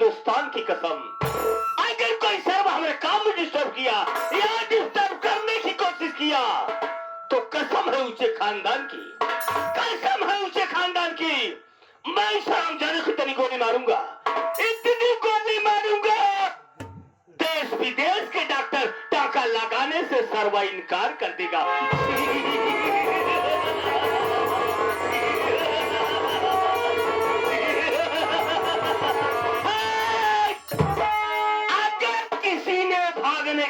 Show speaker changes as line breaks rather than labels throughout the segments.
हिंदुस्तान की कसम, अगर कोई सर्व हमारे काम में डिस्टर्ब किया या डिस्टर्ब करने की कोशिश किया तो कसम है ऊंचे खानदान की, कसम है ऊंचे खानदान की, मैं शर्म जाने की इतनी गोली मारूंगा, इतनी गोली मारूंगा, देश विदेश के डॉक्टर टाका लगाने से सर्वा इनकार कर देगा।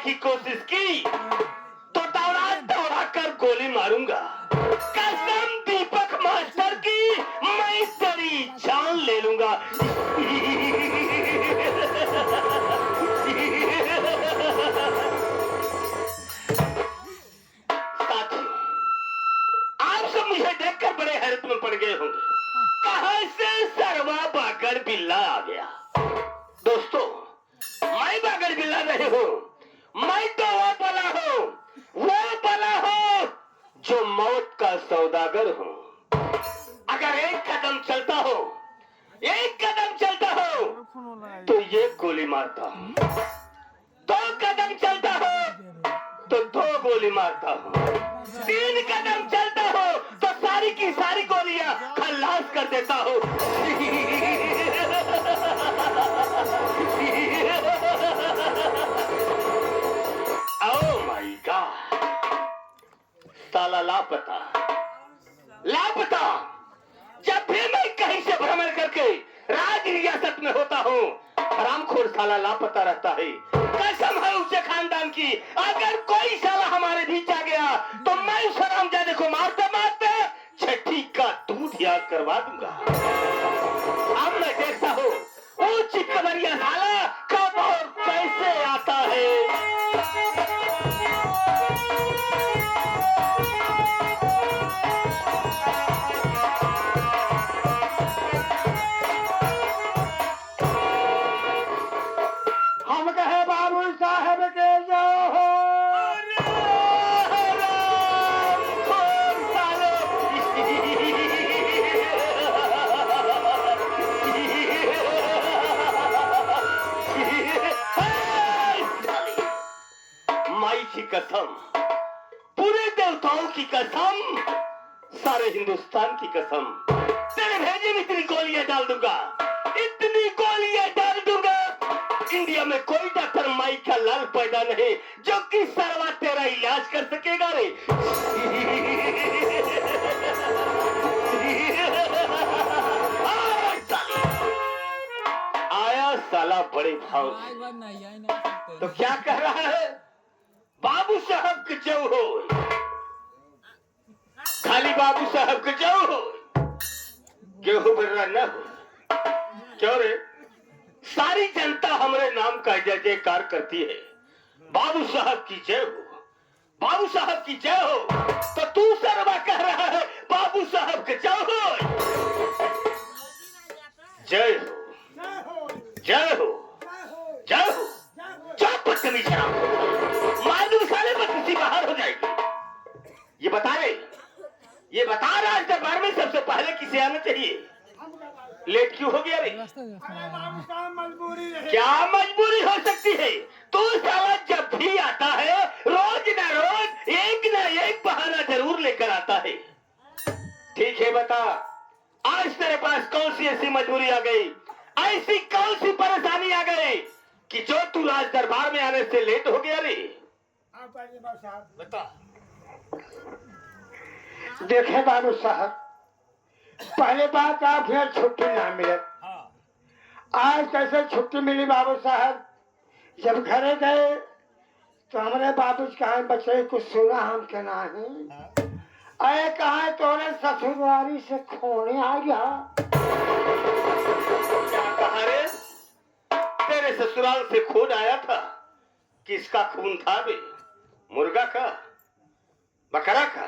की कोशिश की तो दौड़ा कर गोली मारूंगा, कसम दीपक मास्टर की, मैं तेरी जान ले लूंगा। साथियों, आप सब मुझे देखकर बड़े हैरत में पड़ गए होंगे, कहां से सर्वा बागड़ बिल्ला आ गया। दोस्तों, मैं बागड़ बिल्ला नहीं हूं, मैं तो वो बला हूं जो मौत का सौदागर हूं। अगर एक कदम चलता हो तो ये गोली मारता हूं, 2 कदम चलता हो तो 2 गोली मारता हूं, 3 कदम चलता हो तो सारी की सारी गोलियां खल्लास कर देता हूं। साला लापता, जब भी मैं कहीं से भ्रमण करके राज रियासत में होता हूँ, हरामखोर साला लापता रहता है। कसम है उसे खानदान की, अगर कोई साला हमारे बीच आ गया तो मैं उस हरामजादे को मारते मारते छठी का दूध याद करवा दूंगा। अब मैं देखता हूँ वो चिकबरिया साला कब और कैसे आता है। की कसम, पूरे देवताओं की कसम, सारे हिंदुस्तान की कसम, तेरे भेजे में इतनी गोलियां डाल दूंगा, इतनी गोलियां डाल दूंगा, इंडिया में कोई डॉक्टर माई का लाल पैदा नहीं जो कि सर्वा तेरा इलाज कर सकेगा रे। आया साला बड़े भाव से, तो क्या कह रहा है? बाबू साहब के जो हो, खाली बाबू साहब के जो हो, गेहूं बिर्रा न हो। क्यों रे? सारी जनता हमारे नाम का जय जयकार करती है, बाबू साहब की जय हो, बाबू साहब की जय हो, तो तू सर्वा कह रहा है बाबू साहब के जय हो, जय हो, जय हो, जय हो। चुप बदतमीज शराब, मालूम साले बदतमीजी बाहर हो जाएगी। ये बता राज दरबार में सबसे पहले किसे आना चाहिए? लेट क्यों हो गया रे? क्या मजबूरी हो सकती है? तू साला जब भी आता है रोज ना रोज एक ना एक बहाना जरूर लेकर आता है। ठीक है, बता आज तेरे पास कौन सी ऐसी मजबूरी आ गई, ऐसी कौन सी परेशानी आ गई कि जो तू राज दरबार में आने से लेट हो गया रे? बता।
देखे बाबू साहब, पहले बात आप यहाँ छुट्टी ना मिले, आज कैसे छुट्टी मिली बाबू साहब? जब घरे गए तो हमारे बाबू कहा बच्चे कुछ सुना हम के नहीं, अरे कहा तोरे ससुरवारी से खोने आ गया।
क्या कहा रे? तेरे ससुराल से खून आया था? किसका खून था बे? मुर्गा का, बकरा का,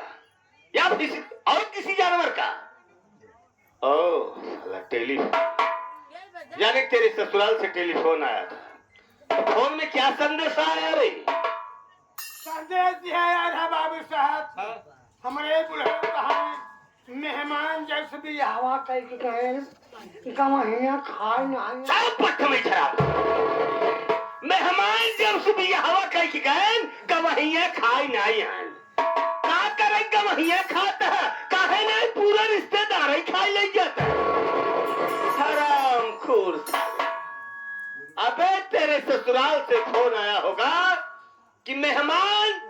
या फिर और किसी जानवर का? ओह टेलीफोन, यानी तेरे ससुराल से टेलीफोन आया था। तो फोन में क्या संदेश आया रे?
संदेश दिया यार बाबू साहब, हमारे बुढ़े कहा मेहमान जैसे भी हवा कह के गए गवहिया खाए नहीं।
सब पट्ट में चढ़ा गवहिया खाई नहीं आन का करे गवहिया खाता काहे नहीं पूरा रिश्तेदार ही खाई ले जाता हराम खोर साले। अबे तेरे ससुराल से फोन आया होगा कि मेहमान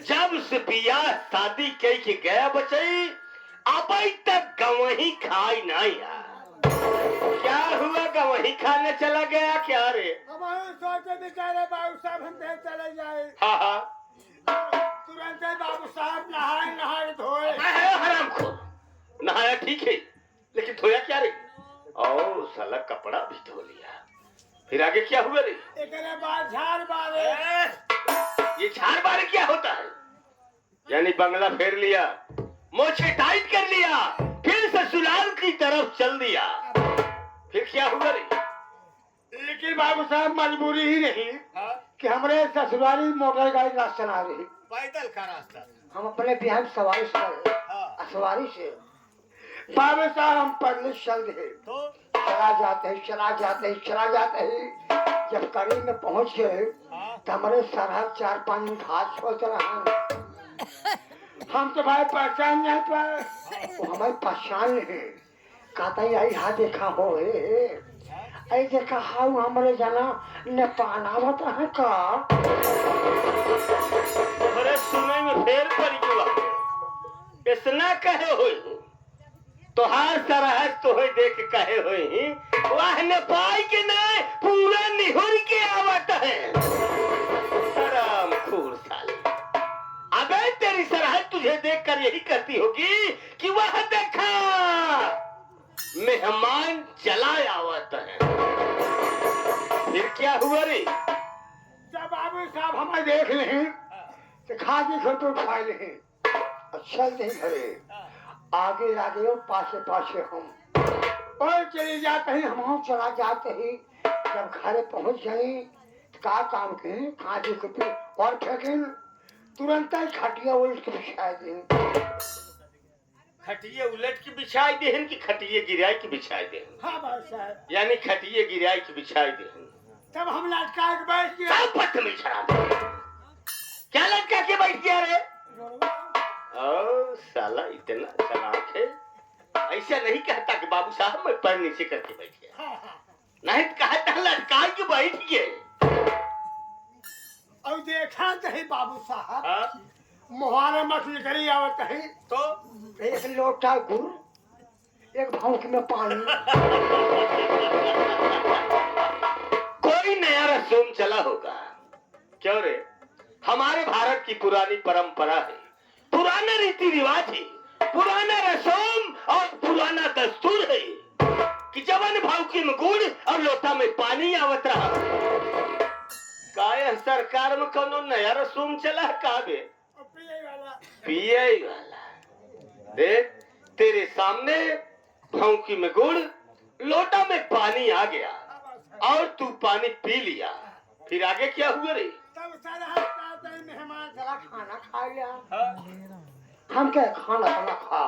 जब से बियाह शादी कई के गया बचई अब तक गवही खाई नहीं आ क्या हुआ गवही खाने चला गया क्या रे?
अब हम सोचे बेचारे बाबू साहब हम कहीं चले जाए।
हाँ हाँ
तुरंत ही बाबू साहब नहाए धोए।
हराम खोर नहाया ठीक है लेकिन धोया क्या रे? ओ साला कपड़ा भी धो लिया फिर आगे क्या हुआ रे?
एक बाद झाड़ बारे।
ये झाड़ बारे क्या होता है? यानी बंगला फेर लिया मोछे टाइट कर लिया फिर ससुराल की तरफ चल दिया फिर क्या हुआ रे?
लेकिन बाबू साहब मजबूरी ही रही कि हमारे ससुराली मोटर गाड़ी रास्ता ना रही
पैदल का रास्ता
हम अपने बिहार में सवारी से सवारी से बाबू साहब हम पहले चल गए
तो
चला जाते ही जब करीब में पहुंच गए तो हमारे सरहद 4-5 मिनट हाथ छोड़ रहा हम तो भाई पहचान नहीं पाए वो हमारी पहचान नहीं कहता यही हाथ देखा हो ऐ देखा हाउ हमारे जाना न पानावत है का
तोहरे सुने में फेर पड़ी हुआ इतना कहे हुई तोहार सरहद तोहे देख कहे हुई वाह न पाई के नहीं पूरा निहुर के आवत है हराम खूर साले। अबे तेरी सरहद तुझे देखकर यही करती होगी कि वह देखा मेहमान चला आवत है फिर क्या हुआ रे?
जब बाबू साहब हमें देख लें तो खादी फोटो उठा लें अच्छा नहीं घरे आगे और पासे हम और चले जाते ही हम चला जाते ही जब घरे पहुंच गए का काम के खादी फोटो और फेंके तुरंत ही खटिया उलट के बिछा दें
खटिए उलट के बिछाई देहन कि खटिए गिराई के बिछाई देहन?
हाँ बाबू साहब
यानी खटिए गिराई के बिछाई देहन
तब हम लटका के बैठ गए
सब बदतमीज हराम क्या लटका के बैठ गया रे? ओ साला इतना चालाक है ऐसा नहीं कहता कि बाबू साहब मैं पैर नीचे करके बैठ गया नहीं तो कहता लटका के बैठ गए
और देखा नहीं बाबू साहब
हाँ?
मुहाने मछली करी आवत है
तो
एक लोटा गुड़ एक भौंक में पानी
कोई नया रसूम चला होगा क्यों रे? हमारे भारत की पुरानी परंपरा है पुराना रीति रिवाज है पुराना रसूम और पुराना दस्तूर है कि जवन भावकी में गुड़ और लोटा में पानी आवत रहा काय सरकार में कोनो नया रसूम चला है का बे? पिए वाला देख तेरे सामने भौंकी में गुड़ लोटा में पानी आ गया और तू पानी पी लिया फिर आगे क्या हुआ रे?
तब सारा मेहमान चला खाना खा लिया हम क्या खाना खा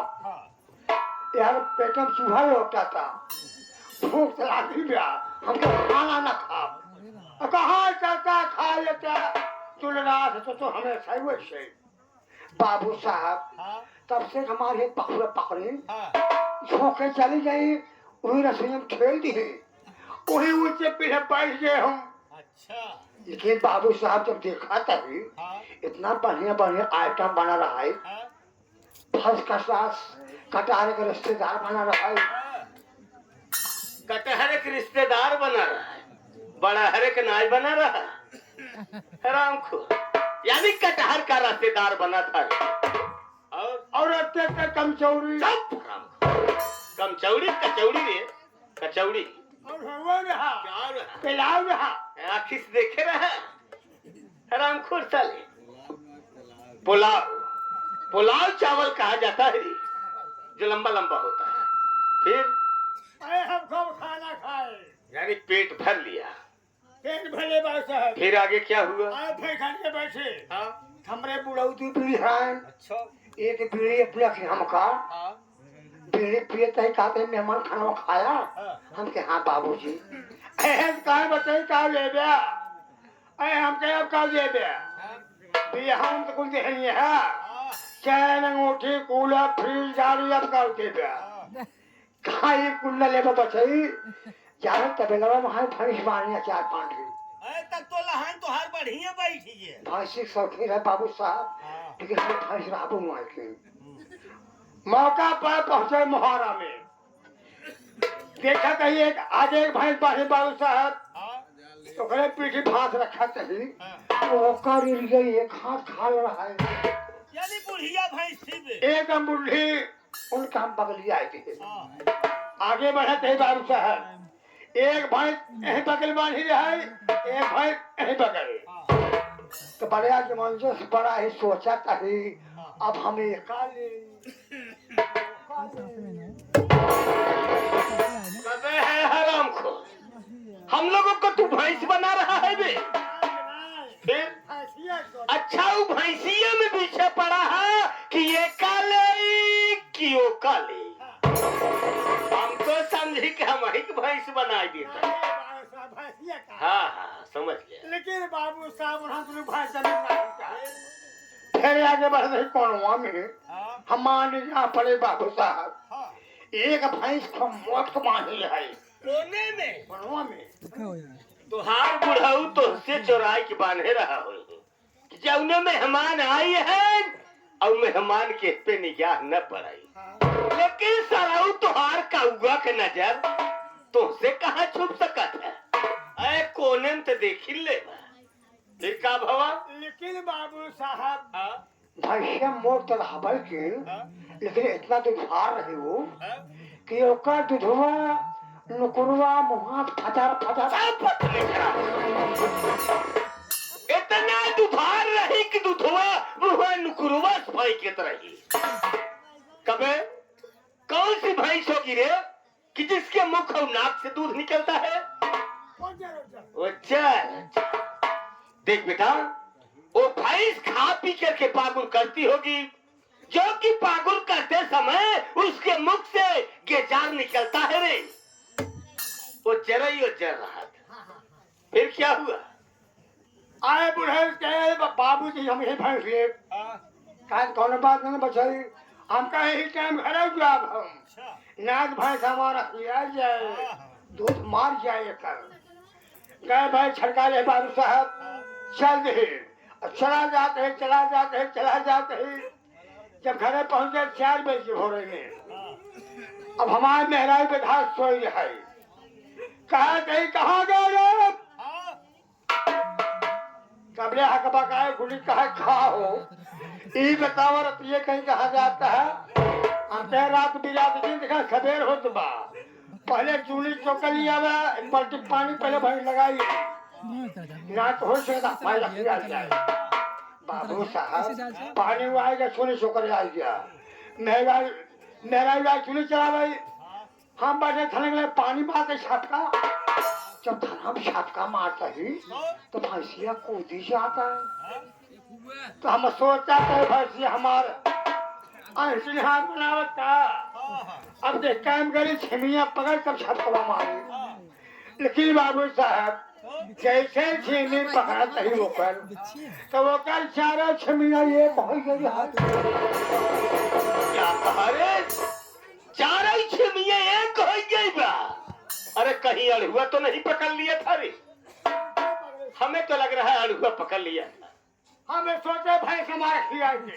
यार पेट में चूहा लौटा था भूख लगी गया हम क्या खाना ना खा कहाँ चलता खा लेता तुलना तो हमें सही वैसे बाबू साहब तब से हमारे पकड़े झोंके चली गई वही रसोई में खेल दी वही ऊंचे पीछे बैठ गए हम
अच्छा
लेकिन बाबू साहब जब देखा तभी इतना बढ़िया आइटम बना रहा है फर्स्ट क्लास कटहरे का रिश्तेदार बना रहा है
कटहरे के रिश्तेदार बना रहा है बड़ा हरे का नाई बना रहा हराम खोर यानी कटहर का रिश्तेदार बना था
और अत्याचार कमचौड़ी
सब हराम खोर कमचौड़ी कचौड़ी रे कचौड़ी
और वो रहा
क्या रहा
पिलाव रहा
आखिर से देखे रहा हराम खोर साले पुलाव पुलाव चावल कहा जाता है जो लंबा लंबा होता है फिर
हम खूब खाना खाए
यानी पेट भर लिया
पेट भले बाबू साहब
फिर आगे क्या हुआ?
आए फैखन के बैठे
हाँ
हमरे बुढ़ऊ दू बीड़ी है
अच्छा
एक बीड़ी अपने हमका
हाँ
बीड़ी पिए तही कहते मेहमान खाना खाया हम के हाँ बाबूजी कहा बताई का ले गया हम के अब का ले गया अभी हम तो कुछ देख नहीं है
हाँ,
चैन अंगूठी कूलर फ्रिज गाड़ी अब का के पे
हाँ।
कहा ये कुल्ला ले बचई जाने तबेला में वहां भैंस मारनी 4-5 री
अरे तब तो लहान तो हर बढ़िया बैठी है।
भैंसी शौकीन है बाबू साहब
हाँ।
लेकिन हम भैंस राबू मार के मौका पर पहुंचे मोहारा में देखा कहीं एक आगे एक भैंस बाढ़े बाबू साहब
हाँ,
तो करे पीठी भांस रखा कहीं
हाँ।
वो कर गई एक हाथ खा रहा है
यानी बुढ़िया भैंस थी बे।
एकदम बुढ़ी उनका हम बगलिया आई थी
हाँ,
आगे बढ़े थे बाबू साहब एक भैंस यही बगल बांधी रहे एक भैंस यही बगल
हाँ,
तो बड़े के मंजो से बड़ा ही सोचा था ही
हाँ।
अब हमें काले
कबे है हराम खो हम लोगों को तू भैंस बना रहा है बे फिर अच्छा वो भैंसिया में पीछे पड़ा है कि ये काले कि वो काले हम तो समझी कि हम ही भैंस बना देता हाँ हाँ समझ गया
लेकिन बाबू साहब हम तुम भाई जमीन फिर आगे बढ़ रहे कौनवा में
हाँ,
हम मान यहाँ पड़े बाबू साहब
हाँ।
एक भैंस को मौत को बांधी है
कोने में
कौनवा में
तुहार बुढ़ऊ तो से चोराई के बांधे रहा हो कि जब मेहमान आई है और मेहमान के पे निगाह न पड़ाई लेकिन सराऊ तुहार कौआ के नजर तुमसे कहाँ छुप सकत है अरे कोने में तो देखी ले फिर का भवा
लेकिन बाबू साहब
हाँ,
भैंसिया मोर तो हबल के
हाँ,
लेकिन इतना दुधार रहे हो
हाँ।
कि ओकर दुधवा नुकुरवा मुहा फटार फटार
सब पतले खराब इतना दुधार रही कि दुधवा मुहा नुकुरवा सफाई के रही कबे कौन सी भैंस होगी रे कि जिसके मुख और नाक से दूध निकलता है वो चल देख बेटा वो भैंस खा पी करके पागुल करती होगी जो कि पागुल करते समय उसके मुख से गेजार निकलता है रे वो चरई और चर रहा था फिर क्या हुआ
आए बुढ़े के बाबू जी हम ही भैंस ले
हाँ,
कहा कौन बात नहीं बचाई हम का यही टाइम खड़े जाब हम
अच्छा।
नाग भैंस हमारा खिया जाए
हाँ,
दूध मार जाए कर गए भाई छड़का ले बाबू साहब चल दे अब चला जाते है चला जाते है चला जाते है जब घरे पहुंचे 4 बजे हो रहे में
हाँ,
अब हमारे मेहराई पे घास सोई है कहा कहीं कहाँ गए रे
हाँ,
कबले हकबा का गुली कहा खा हो ई बताओ रतिये कहीं कहा जाता है हम कह रात बिरात दिन देखा सवेर हो तो बा पहले चूल्ही चौकली आवे एक बाल्टी पानी पहले भर लगाई ना तो हो सकता भाई रखिया जाए बाबू साहब पानी वो आएगा चूल्ही चौकली आ गया मेरा मेरा चूल्ही चला भाई हम बैठे थने लगे पानी मारते छटका जब धना छटका मारता ही तो भैंसिया कूदी जाता है
हाँ,
तो हम सोचा थे भैंसिया हमारे ऐसी हाथ बनावत का
हाँ,
अब देख काम करी छिमिया पकड़ कर छटकवा मारी
हाँ।
लेकिन बाबू साहब जैसे छिमी पकड़ा तही होकर तो वो कल चारों छिमिया ये पहुंच गई हाथ
क्या कहा रे चारों छिमिये एक हो गई बा अरे कहीं अड़हुआ तो नहीं पकड़ लिया था रे हमें तो लग रहा है अड़हुआ पकड़ लिया था
हमें सोचे भैंस हमारे खियाएंगे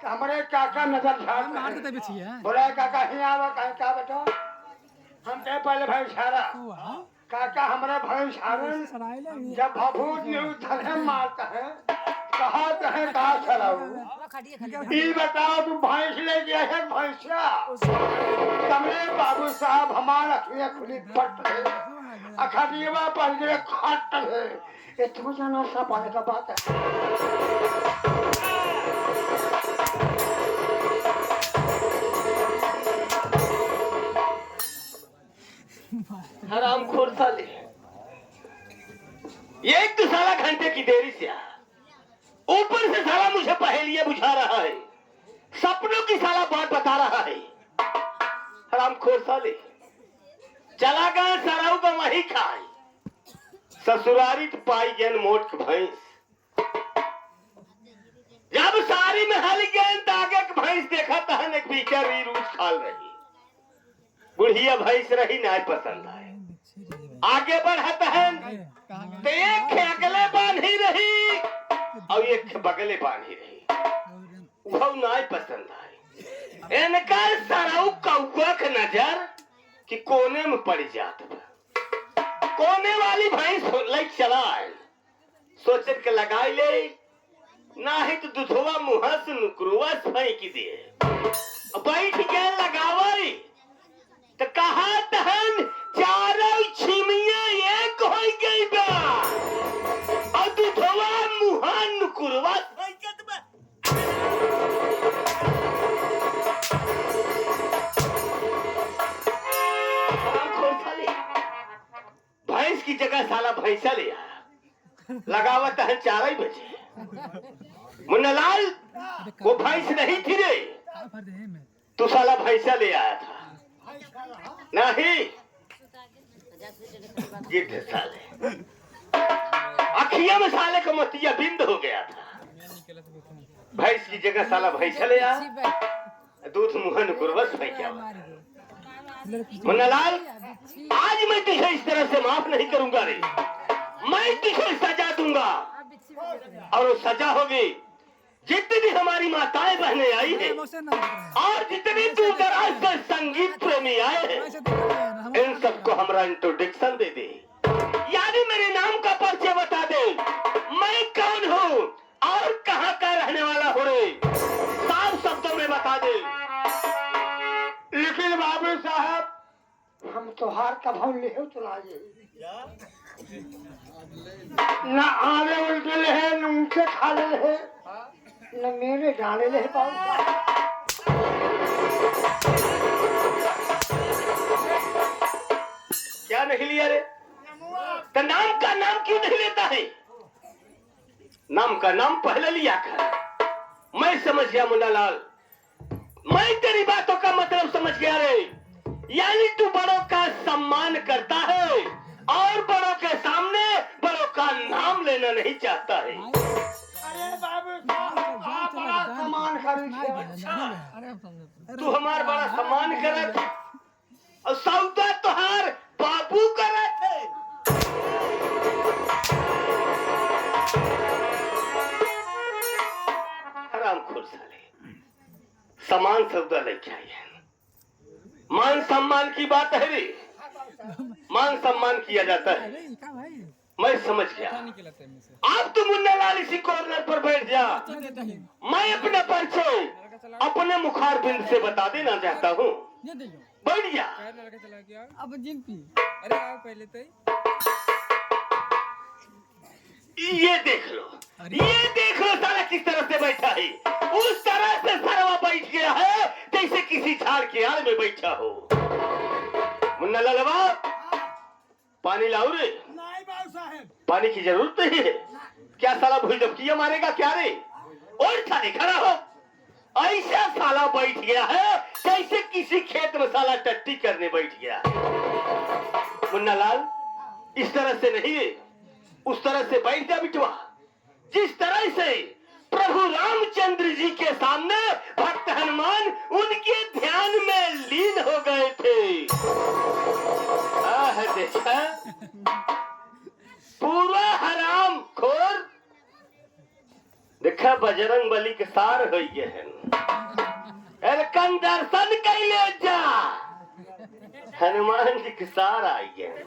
तो हमारे काका नजर झाड़ते हैं बोला काका ही आवा कहीं का बेटा हम कहे पहले भाई छाड़ा काका हमारे भाई छाड़े जब भभूत में धने मारता है कहा है कहा छड़ाऊ ई बताओ तू भैंस ले गया है भैंसिया तमने बाबू साहब हमारा अखियां खुली पट है अखड़िया पर गिरे खट है ये तुम जाना सा पाने का बात है
हराम खोर साले एक तो साला घंटे की देरी से आया ऊपर से साला मुझे पहेलियां बुझा रहा है सपनों की साला बात बता रहा है हराम खोर साले चला गया सराऊ का वही खाए ससुरारी तो पाई जन मोट के भैंस बारी में हाल गए तो आगे के भैंस देखा तहन एक बीकर ही रूज खाल रही बुढ़िया भैंस रही ना पसंद आए आगे बढ़त है तो एक के अगले बांधी रही और एक के बगले बांधी रही वो ना पसंद आए इनका सराउ कौआ के नजर कि कोने में पड़ जात बा कोने वाली भैंस लाइक चला आए सोचत के लगाई ले ना ही तो दुधवा मुहा से नुकरुआ फेंक दे बैठ गए लगावई तो कहा तहन चारों छिमिया एक हो गई बा और दुधवा मुहा नुकरुआ फेंकत बा भैंस की जगह साला भैंसा ले आया लगावत है 4 बजे मुन्नालाल वो भैंस नहीं थी रे तू साला भैंसा ले आया था नहीं गिद्ध साले अखिया में साले का मोतिया बिंद हो गया था भैंस की जगह साला भैंसा ले आया दूध मुहन गुरबस फेंका मुन्नालाल आज मैं तुझे इस तरह से माफ नहीं करूंगा रे मैं तुझे सजा दूंगा और वो सजा होगी जितनी हमारी माताएं बहनें आई है और जितनी दूर दराज से संगीत प्रेमी आए हैं इन सबको हमारा इंट्रोडक्शन दे दे यानी मेरे नाम का परिचय बता दे मैं कौन हूँ और कहाँ का रहने वाला हूँ रे साफ शब्दों में बता दे
लेकिन बाबू साहब हम तोहार कभौ ले चला न आले उल्टे ले है न ऊंचे खाले ले है न मेरे डाले ले बाबू
क्या नहीं लिया रे तो नाम का नाम क्यों नहीं लेता है नाम का नाम पहले लिया कर मैं समझ गया मुन्नालाल मैं तेरी बातों का मतलब समझ गया रे यानी तू बड़ों का सम्मान करता है और बड़ों के सामने बड़ों का नाम लेना नहीं चाहता है
अरे बाबू साहब आप बड़ा सम्मान
तू हमारा बड़ा सम्मान करत और सौदा तुहार बाबू करत है हराम खोर साले समान सौदा लेके आई है मान सम्मान की बात है रे मान सम्मान किया जाता है मैं समझ गया अब तुम मुन्नालाल इसी कॉर्नर पर बैठ जा मैं अपना परिचय अपने मुखार बिंद से बता देना चाहता हूँ बैठ जा
अब जिनपी अरे आओ पहले तो
ये देख लो सारा किस तरह से बैठा है उस तरह से सरवा बैठ गया है जैसे किसी झाड़ के आड़ में बैठा हो मुन्नालाल पानी लाओ रे
नहीं बाबू साहब
पानी की जरूरत नहीं है क्या साला भूल जबकिया मारेगा क्या रे और थाने खड़ा हो ऐसा साला बैठ गया है जैसे किसी खेत में साला टट्टी करने बैठ गया मुन्नालाल इस तरह से नहीं उस तरह से बैठ जा बिटवा जिस तरह से प्रभु रामचंद्र जी के सामने भक्त हनुमान उनके ध्यान में लीन हो गए थे देखा पूरा हराम खोर देखा बजरंग बली के सार हो गए हैं कन दर्शन कैले जा हनुमान जी के सार आई गए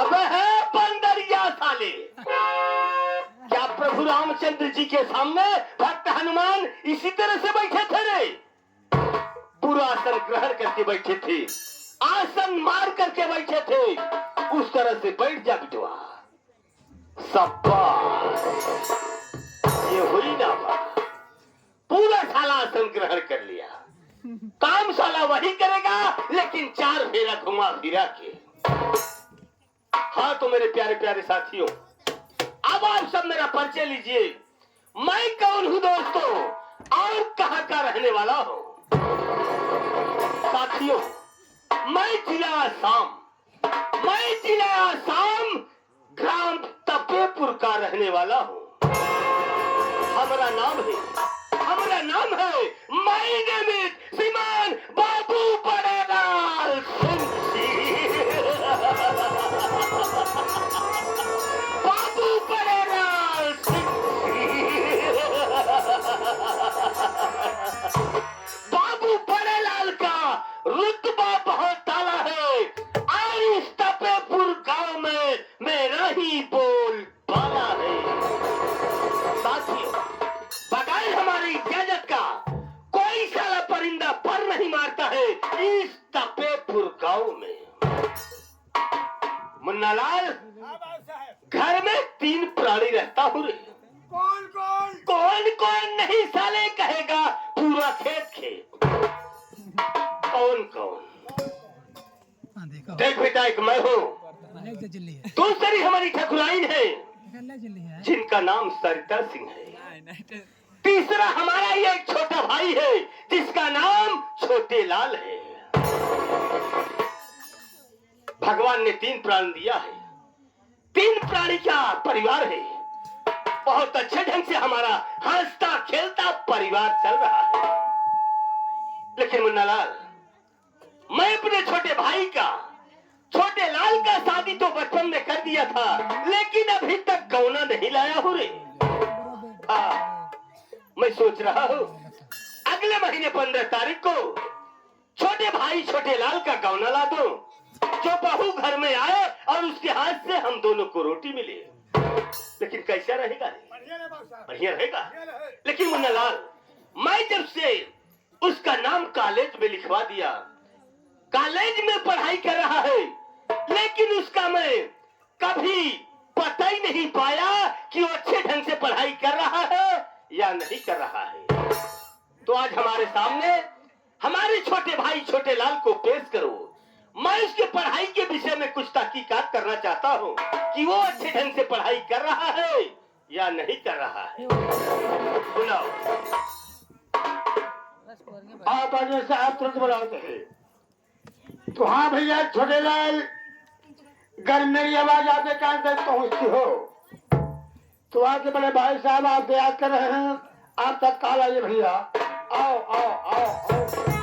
अब है बंदरिया साले क्या प्रभु रामचंद्र जी के सामने भक्त हनुमान इसी तरह से बैठे थे रे पूरा आसन ग्रहण करके बैठे थे आसन मार करके बैठे थे उस तरह से बैठ जा बिटवा शाबाश ये हुई ना बात पूरा साला आसन ग्रहण कर लिया काम साला वही करेगा लेकिन 4 फेरा घुमा फिरा के हाँ तो मेरे प्यारे प्यारे साथियों अब आप सब मेरा परिचय लीजिए मैं कौन हूँ दोस्तों और कहाँ का रहने वाला हूँ साथियों मैं जिला आसाम ग्राम तपेपुर का रहने वाला हूँ हमारा नाम है पूरा नाम है माय नेम इज श्रीमान बाबू बड़ेलाल सिंह बाबू बड़ेलाल सिंह बाबू बड़ेलाल का रुतबा बहुत आला है और इस तपेपुर गांव में मेरा ही बोल बाला है। साथियों, बगैर हमारी इजाजत का कोई साला परिंदा पर नहीं मारता है इस तपेपुर गांव में। मुन्नालाल,
हाँ बाबू साहब।
घर में 3 प्राणी रहता हूँ रे।
कौन कौन?
कौन कौन नहीं साले कहेगा, पूरा खेत खेत। कौन कौन?
हाँ देखो
देख बेटा, एक मैं हूँ,
नहीं तो चिल्ली है
दूसरी हमारी ठकुराइन है
गल्ला चिल्ली है
जिनका नाम सरिता सिंह है।
नहीं नहीं तो
तीसरा हमारा ही एक छोटा भाई है जिसका नाम छोटे लाल है। भगवान ने 3 प्राण दिया है, 3 प्राणी का परिवार है। बहुत अच्छे ढंग से हमारा हंसता खेलता परिवार चल रहा है। लेकिन मुन्नालाल, मैं अपने छोटे भाई का, छोटे लाल का शादी तो बचपन में कर दिया था, लेकिन अभी तक गौना नहीं लाया हूँ रे। हाँ, मैं सोच रहा हूँ अगले महीने 15 तारीख को छोटे भाई छोटे लाल का गौना ला दूं, जो बहू घर में आए और उसके हाथ से हम दोनों को रोटी मिले। लेकिन कैसा रहेगा रे?
बढ़िया है बाबू साहब।
बढ़िया रहेगा।
बढ़िया है।
लेकिन मुन्नालाल, मैं जब से उसका नाम कॉलेज में लिखवा दिया, कॉलेज में पढ़ाई कर रहा है, लेकिन उसका मैं कभी पता ही नहीं पाया कि वो अच्छे ढंग से पढ़ाई कर रहा है या नहीं कर रहा है। तो आज हमारे सामने हमारे छोटे भाई छोटे लाल को पेश करो। मैं उसके पढ़ाई के विषय में कुछ तहकीकात करना चाहता हूँ कि वो अच्छे ढंग से पढ़ाई कर रहा है या नहीं कर रहा है। सुनाओ।
आप आगे से आप तुरंत बुलाते हैं। तो हाँ भैया छोटे लाल, अगर मेरी आवाज आपके कान तक पहुंचती हो तो आके बड़े भाई साहब आप याद कर रहे हैं, आप तत्काल आइए भैया। आओ आओ आओ आओ।